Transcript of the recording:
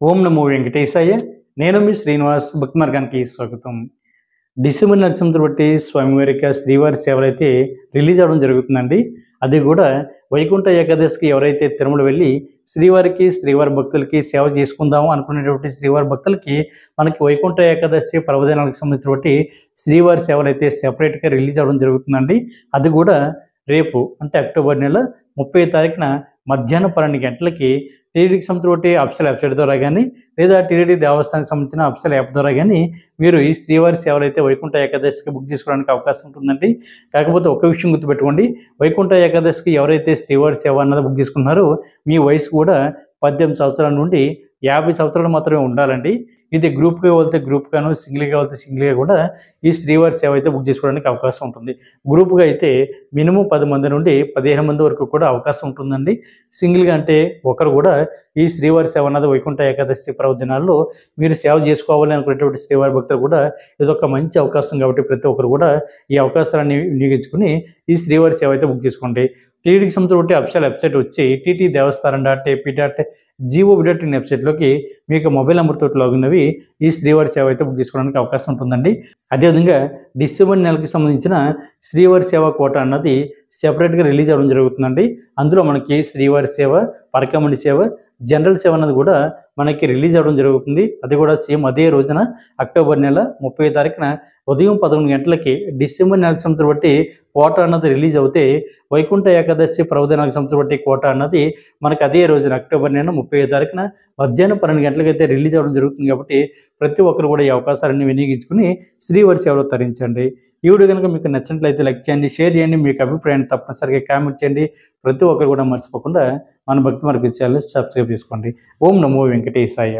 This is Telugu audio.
ఓం నమో వెంకటేశాయ. నేను మీ శ్రీనివాస్. భక్తి మార్గానికి స్వాగతం. డిసెంబర్ నక్షత్రం బట్టి స్వామివారికి శ్రీవారి సేవలు అయితే రిలీజ్ అవ్వడం జరుగుతుందండి. అది కూడా వైకుంఠ ఏకాదశికి ఎవరైతే తిరుమల వెళ్ళి శ్రీవారి భక్తులకి సేవ చేసుకుందాము అనుకునేటువంటి శ్రీవారి భక్తులకి మనకి వైకుంఠ ఏకాదశి పర్వదినాలకు సంబంధించినటువంటి శ్రీవారి సేవలు అయితే సెపరేట్గా రిలీజ్ అవ్వడం జరుగుతుందండి. అది కూడా రేపు అంటే అక్టోబర్ నెల 30 తారీఖున మధ్యాహ్నం 12 గంటలకి టీటీడీకి సంబంధించిన అఫీషియల్ వెబ్సైట్ ద్వారా కానీ లేదా టీటీడీ దేవస్థానానికి సంబంధించిన అఫీషియల్ యాప్ ద్వారా కానీ మీరు ఈ శ్రీవారి సేవలు అయితే వైకుంఠ ఏకాదశికి బుక్ చేసుకోవడానికి అవకాశం ఉంటుందండి. కాకపోతే ఒక విషయం గుర్తుపెట్టుకోండి, వైకుంఠ ఏకాదశికి ఎవరైతే శ్రీవారి సేవ అన్నది బుక్ చేసుకుంటున్నారో మీ వయసు కూడా 18 సంవత్సరాల నుండి 50 సంవత్సరాలు మాత్రమే ఉండాలండి. ఇది గ్రూప్గా వెళ్తే గ్రూప్గాను, సింగిల్గా వెళ్తే సింగిల్గా కూడా ఈ శ్రీవారి సేవ అయితే బుక్ చేసుకోవడానికి అవకాశం ఉంటుంది. గ్రూప్గా అయితే మినిమం 10 మంది నుండి 15 మంది వరకు కూడా అవకాశం ఉంటుందండి. సింగిల్గా అంటే ఒకరు కూడా ఈ శ్రీవారి సేవ అన్నది వైకుంఠ ఏకాదశి పర్వదినాల్లో మీరు సేవ చేసుకోవాలి అనుకునేటువంటి శ్రీవారి భక్తులు కూడా ఇదొక మంచి అవకాశం కాబట్టి ప్రతి ఒక్కరు కూడా ఈ అవకాశాన్ని వినియోగించుకుని ఈ శ్రీవారి సేవ అయితే బుక్ చేసుకోండి. టీటీడీకి సంబంధించిన అఫీషియల్ వెబ్సైట్ వచ్చి ttdevastaram.ap.gov.in వెబ్సైట్లోకి మీకు మొబైల్ నెంబర్ తోటి లాగిన్ అవి ఈ శ్రీవారి సేవ అయితే బుక్ చేసుకోవడానికి అవకాశం ఉంటుందండి. అదేవిధంగా డిసెంబర్ నెలకి సంబంధించిన శ్రీవారి సేవ కోట అన్నది సెపరేట్గా రిలీజ్ అవ్వడం జరుగుతుందండి. అందులో మనకి శ్రీవారి సేవ, పరకమణి సేవ, జనరల్ సేవ అన్నది కూడా మనకి రిలీజ్ అవ్వడం జరుగుతుంది. అది కూడా సేమ్ అదే రోజున అక్టోబర్ నెల 30 తారీఖున ఉదయం 11 గంటలకి డిసెంబర్ నెలకు సంవత్సరం బట్టి కోట అన్నది రిలీజ్ అవుతే వైకుంఠ ఏకాదశి పర్వదినాలకు సంవత్సరం బట్టి కోట అన్నది మనకి అదే రోజున అక్టోబర్ నెల 30 తారీఖున మధ్యాహ్నం 12 గంటలకి అయితే రిలీజ్ అవ్వడం జరుగుతుంది. కాబట్టి ప్రతి ఒక్కరు కూడా ఈ అవకాశాలన్నీ వినియోగించుకుని శ్రీవారి సేవలో తరించండి. ఈ వీడియో కనుక మీకు నచ్చినట్లయితే లైక్ చేయండి, షేర్ చేయండి, మీకు అభిప్రాయాన్ని తప్పనిసరిగా కామెంట్ చేయండి. ప్రతి ఒక్కరు కూడా మర్చిపోకుండా మన భక్తి మార్గ ఛానల్ సబ్స్క్రైబ్ చేసుకోండి. ఓం నమో వెంకటేశాయ.